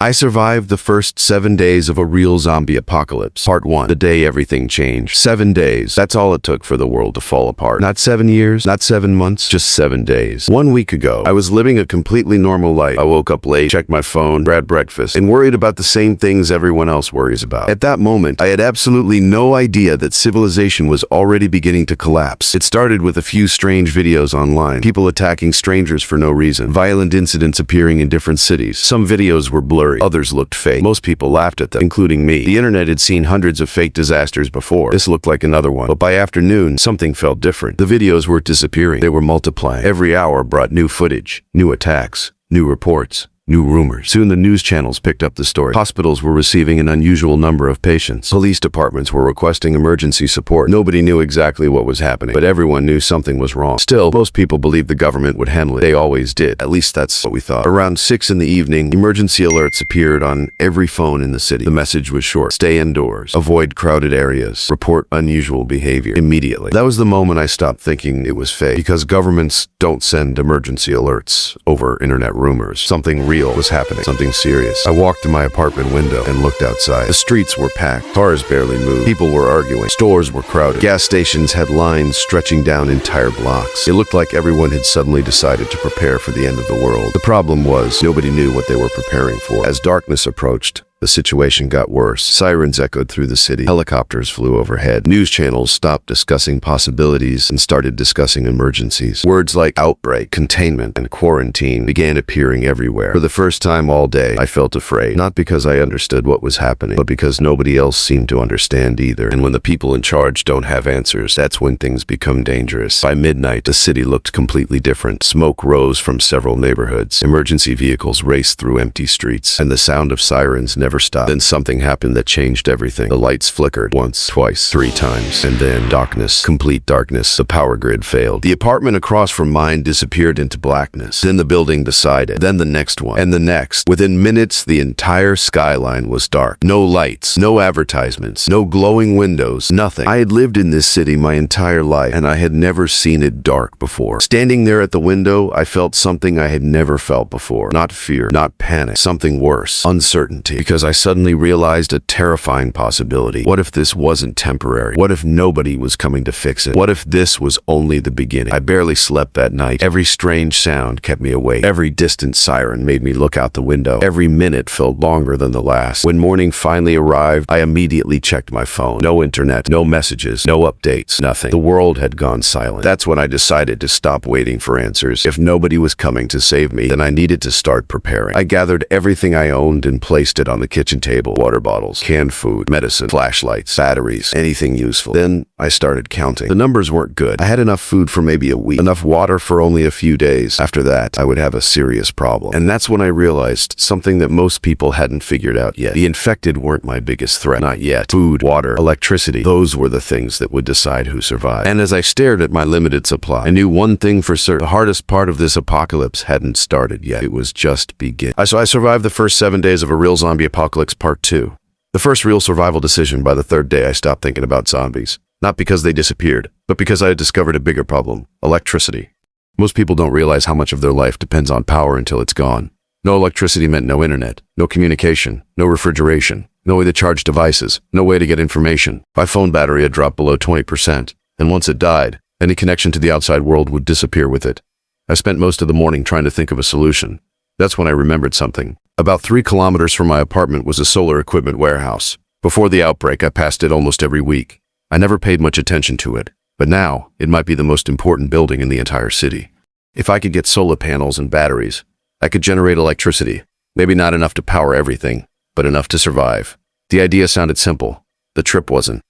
I survived the first 7 days of a real zombie apocalypse. Part 1. The day everything changed. 7 days. That's all it took for the world to fall apart. Not 7 years, not 7 months, just 7 days. 1 week ago, I was living a completely normal life. I woke up late, checked my phone, had breakfast, and worried about the same things everyone else worries about. At that moment, I had absolutely no idea that civilization was already beginning to collapse. It started with a few strange videos online. People attacking strangers for no reason. Violent incidents appearing in different cities. Some videos were blurry. Others looked fake. Most people laughed at them, including me. The internet had seen hundreds of fake disasters before. This looked like another one. But by afternoon, something felt different. The videos were disappearing. They were multiplying. Every hour brought new footage, new attacks, new reports, new rumors. Soon the news channels picked up the story. Hospitals were receiving an unusual number of patients. Police departments were requesting emergency support. Nobody knew exactly what was happening, but everyone knew something was wrong. Still, most people believed the government would handle it. They always did. At least that's what we thought. Around 6 in the evening, emergency alerts appeared on every phone in the city. The message was short. Stay indoors. Avoid crowded areas. Report unusual behavior immediately. That was the moment I stopped thinking it was fake, because governments don't send emergency alerts over internet rumors. Something real was happening. Something serious. I walked to my apartment window and looked outside. The streets were packed. Cars barely moved. People were arguing. Stores were crowded. Gas stations had lines stretching down entire blocks. It looked like everyone had suddenly decided to prepare for the end of the world. The problem was, nobody knew what they were preparing for. As darkness approached, the situation got worse. Sirens echoed through the city. Helicopters flew overhead. News channels stopped discussing possibilities and started discussing emergencies. Words like outbreak, containment, and quarantine began appearing everywhere. For the first time all day, I felt afraid. Not because I understood what was happening, but because nobody else seemed to understand either. And when the people in charge don't have answers, that's when things become dangerous. By midnight, the city looked completely different. Smoke rose from several neighborhoods. Emergency vehicles raced through empty streets, and the sound of sirens never stopped. Then something happened that changed everything. The lights flickered once, twice, 3 times, and then darkness, complete darkness. The power grid failed. The apartment across from mine disappeared into blackness. Then the building decided. Then the next one, and the next. Within minutes, the entire skyline was dark. No lights, no advertisements, no glowing windows, nothing. I had lived in this city my entire life, and I had never seen it dark before. Standing there at the window, I felt something I had never felt before. Not fear, not panic, something worse, uncertainty. Because I suddenly realized a terrifying possibility. What if this wasn't temporary? What if nobody was coming to fix it? What if this was only the beginning? I barely slept that night. Every strange sound kept me awake. Every distant siren made me look out the window. Every minute felt longer than the last. When morning finally arrived, I immediately checked my phone. No internet, no messages, no updates, nothing. The world had gone silent. That's when I decided to stop waiting for answers. If nobody was coming to save me, then I needed to start preparing. I gathered everything I owned and placed it on the kitchen table. Water bottles, canned food, medicine, flashlights, batteries, anything useful. Then I started counting. The numbers weren't good. I had enough food for maybe a week, enough water for only a few days. After that, I would have a serious problem. And that's when I realized something that most people hadn't figured out yet. The infected weren't my biggest threat. Not yet. Food, water, electricity, those were the things that would decide who survived. And as I stared at my limited supply, I knew one thing for certain. The hardest part of this apocalypse hadn't started yet. It was just beginning. So I survived the first 7 days of a real zombie apocalypse part 2. The first real survival decision. By the 3rd day, I stopped thinking about zombies. Not because they disappeared, but because I had discovered a bigger problem: electricity. Most people don't realize how much of their life depends on power until it's gone. No electricity meant no internet, no communication, no refrigeration, no way to charge devices, no way to get information. My phone battery had dropped below 20%, and once it died, any connection to the outside world would disappear with it. I spent most of the morning trying to think of a solution. That's when I remembered something. About 3 kilometers from my apartment was a solar equipment warehouse. Before the outbreak, I passed it almost every week. I never paid much attention to it, but now it might be the most important building in the entire city. If I could get solar panels and batteries, I could generate electricity. Maybe not enough to power everything, but enough to survive. The idea sounded simple. The trip wasn't.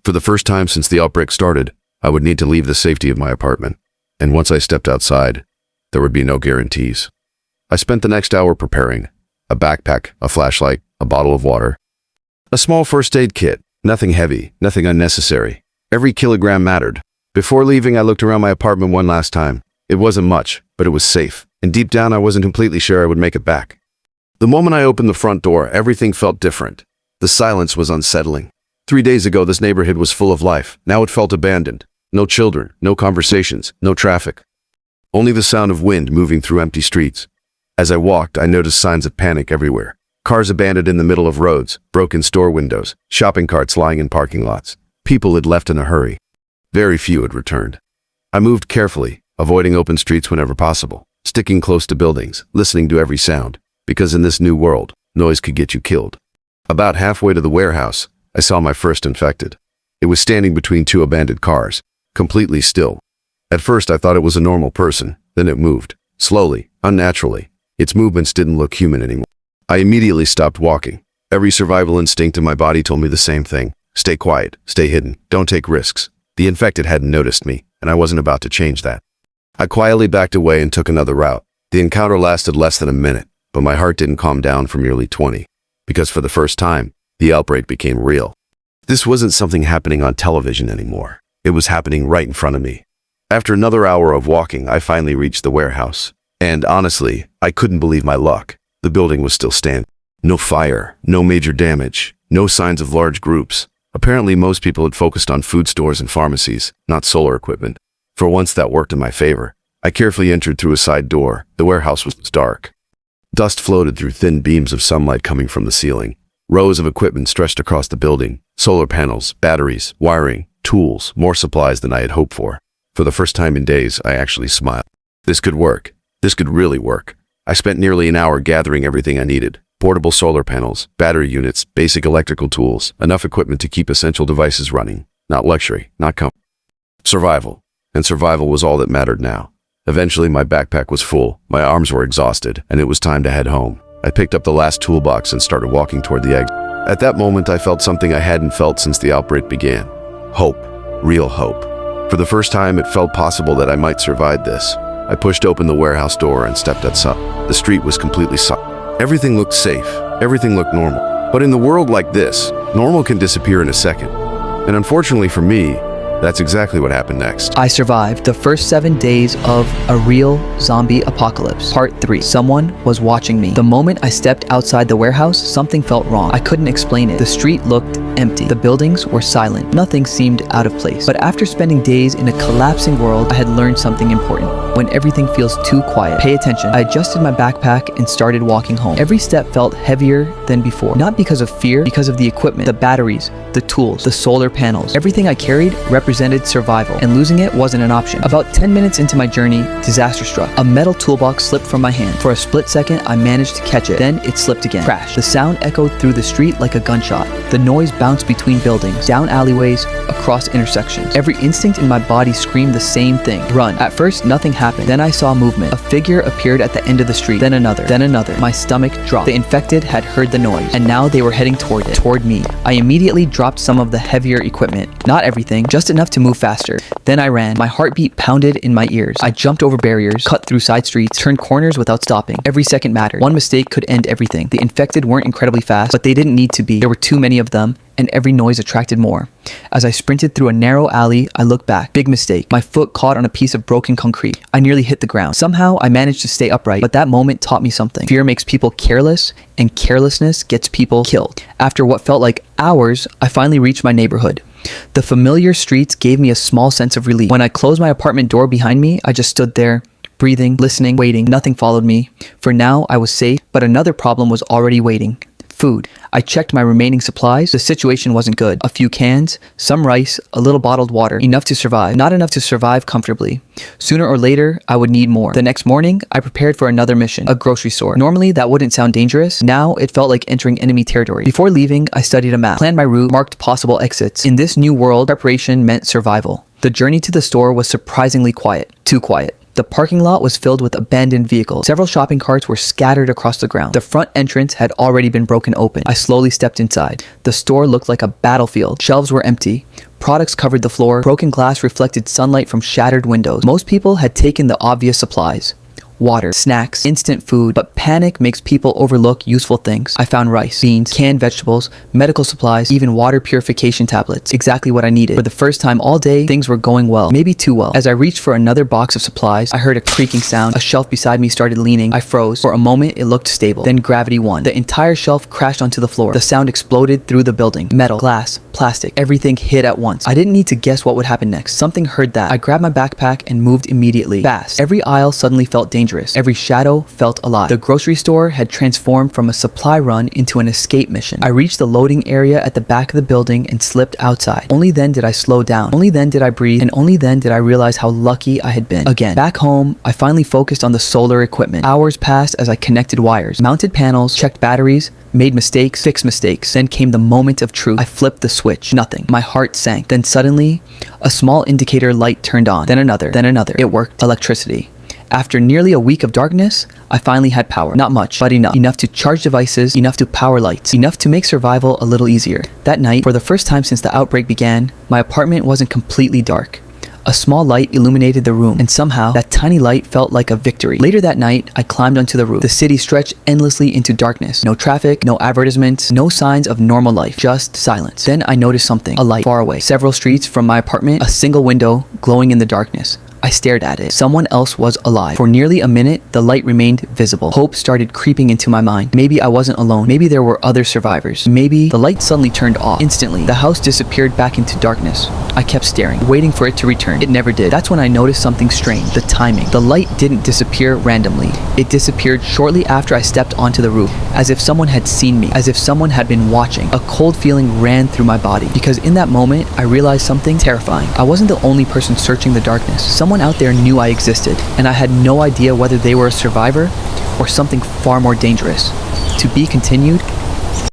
For the first time since the outbreak started, I would need to leave the safety of my apartment. And once I stepped outside, there would be no guarantees. I spent the next hour preparing: a backpack, a flashlight, a bottle of water, a small first aid kit. Nothing heavy, nothing unnecessary. Every kilogram mattered. Before leaving, I looked around my apartment one last time. It wasn't much, but it was safe. And deep down, I wasn't completely sure I would make it back. The moment I opened the front door, everything felt different. The silence was unsettling. 3 days ago, this neighborhood was full of life. Now it felt abandoned. No children, no conversations, no traffic. Only the sound of wind moving through empty streets. As I walked, I noticed signs of panic everywhere. Cars abandoned in the middle of roads, broken store windows, shopping carts lying in parking lots. People had left in a hurry. Very few had returned. I moved carefully, avoiding open streets whenever possible, sticking close to buildings, listening to every sound, because in this new world, noise could get you killed. About halfway to the warehouse, I saw my first infected. It was standing between two abandoned cars, completely still. At first I thought it was a normal person, then it moved, slowly, unnaturally. Its movements didn't look human anymore. I immediately stopped walking. Every survival instinct in my body told me the same thing. Stay quiet, stay hidden, don't take risks. The infected hadn't noticed me, and I wasn't about to change that. I quietly backed away and took another route. The encounter lasted less than a minute, but my heart didn't calm down for nearly 20. Because for the first time, the outbreak became real. This wasn't something happening on television anymore. It was happening right in front of me. After another hour of walking, I finally reached the warehouse. And honestly, I couldn't believe my luck. The building was still standing. No fire, no major damage, no signs of large groups. Apparently most people had focused on food stores and pharmacies, not solar equipment. For once that worked in my favor. I carefully entered through a side door. The warehouse was dark. Dust floated through thin beams of sunlight coming from the ceiling. Rows of equipment stretched across the building. Solar panels, batteries, wiring, tools, more supplies than I had hoped for. For the first time in days, I actually smiled. This could work. This could really work. I spent nearly an hour gathering everything I needed. Portable solar panels, battery units, basic electrical tools, enough equipment to keep essential devices running. Not luxury, not comfort. Survival. And survival was all that mattered now. Eventually my backpack was full, my arms were exhausted, and it was time to head home. I picked up the last toolbox and started walking toward the exit. At that moment I felt something I hadn't felt since the outbreak began. Hope. Real hope. For the first time it felt possible that I might survive this. I pushed open the warehouse door and stepped outside. The street was completely silent. Everything looked safe. Everything looked normal. But in the world like this, normal can disappear in a second. And unfortunately for me, that's exactly what happened next. I survived the first 7 days of a real zombie apocalypse. Part 3. Someone was watching me. The moment I stepped outside the warehouse, something felt wrong. I couldn't explain it. The street looked empty. The buildings were silent. Nothing seemed out of place. But after spending days in a collapsing world, I had learned something important. When everything feels too quiet, pay attention. I adjusted my backpack and started walking home. Every step felt heavier than before. Not because of fear, because of the equipment, the batteries, the tools, the solar panels. Everything I carried represented survival, and losing it wasn't an option. About 10 minutes into my journey, disaster struck. A metal toolbox slipped from my hand. For a split second, I managed to catch it. Then it slipped again. Crash. The sound echoed through the street like a gunshot. The noise bounced between buildings, down alleyways, across intersections. Every instinct in my body screamed the same thing. Run. At first, nothing happened. Then I saw movement. A figure appeared at the end of the street. Then another. Then another. My stomach dropped. The infected had heard the noise, and now they were heading toward it, toward me. I immediately dropped some of the heavier equipment. Not everything, just enough to move faster. Then I ran. My heartbeat pounded in my ears. I jumped over barriers, cut through side streets, turned corners without stopping. Every second mattered. One mistake could end everything. The infected weren't incredibly fast, but they didn't need to be. There were too many of them, and every noise attracted more. As I sprinted through a narrow alley, I looked back. Big mistake. My foot caught on a piece of broken concrete. I nearly hit the ground. Somehow, I managed to stay upright, but that moment taught me something. Fear makes people careless, and carelessness gets people killed. After what felt like hours, I finally reached my neighborhood. The familiar streets gave me a small sense of relief. When I closed my apartment door behind me, I just stood there, breathing, listening, waiting. Nothing followed me. For now, I was safe, but another problem was already waiting. Food. I checked my remaining supplies. The situation wasn't good. A few cans, some rice, a little bottled water. Enough to survive. Not enough to survive comfortably. Sooner or later, I would need more. The next morning, I prepared for another mission, a grocery store. Normally, that wouldn't sound dangerous. Now, it felt like entering enemy territory. Before leaving, I studied a map, planned my route, marked possible exits. In this new world, preparation meant survival. The journey to the store was surprisingly quiet. Too quiet. The parking lot was filled with abandoned vehicles. Several shopping carts were scattered across the ground. The front entrance had already been broken open. I slowly stepped inside. The store looked like a battlefield. Shelves were empty. Products covered the floor. Broken glass reflected sunlight from shattered windows. Most people had taken the obvious supplies. Water, snacks, instant food, but panic makes people overlook useful things. I found rice, beans, canned vegetables, medical supplies, even water purification tablets. Exactly what I needed. For the first time all day, things were going well, maybe too well. As I reached for another box of supplies, I heard a creaking sound. A shelf beside me started leaning. I froze. For a moment, it looked stable. Then gravity won. The entire shelf crashed onto the floor. The sound exploded through the building. Metal, glass, plastic, everything hit at once. I didn't need to guess what would happen next. Something heard that. I grabbed my backpack and moved immediately. Fast. Every aisle suddenly felt dangerous. dangerous. Every shadow felt alive. The grocery store had transformed from a supply run into an escape mission. I reached the loading area at the back of the building and slipped outside. Only then did I slow down. Only then did I breathe, and only then did I realize how lucky I had been. Again, back home, I finally focused on the solar equipment. Hours passed as I connected wires, mounted panels, checked batteries, made mistakes, fixed mistakes. Then came the moment of truth. I flipped the switch. Nothing. My heart sank. Then suddenly, a small indicator light turned on. Then another. Then another. It worked. Electricity. After nearly a week of darkness, I finally had power. Not much, but enough. Enough to charge devices, enough to power lights, enough to make survival a little easier. That night, for the first time since the outbreak began, my apartment wasn't completely dark. A small light illuminated the room, and somehow, that tiny light felt like a victory. Later that night, I climbed onto the roof. The city stretched endlessly into darkness. No traffic, no advertisements, no signs of normal life, just silence. Then I noticed something. A light far away. Several streets from my apartment, a single window glowing in the darkness. I stared at it. Someone else was alive. For nearly a minute, the light remained visible. Hope started creeping into my mind. Maybe I wasn't alone. Maybe there were other survivors. Maybe the light suddenly turned off. Instantly, the house disappeared back into darkness. I kept staring, waiting for it to return. It never did. That's when I noticed something strange. The timing. The light didn't disappear randomly. It disappeared shortly after I stepped onto the roof, as if someone had seen me, as if someone had been watching. A cold feeling ran through my body, because in that moment, I realized something terrifying. I wasn't the only person searching the darkness. Someone out there knew I existed, and I had no idea whether they were a survivor or something far more dangerous. To be continued.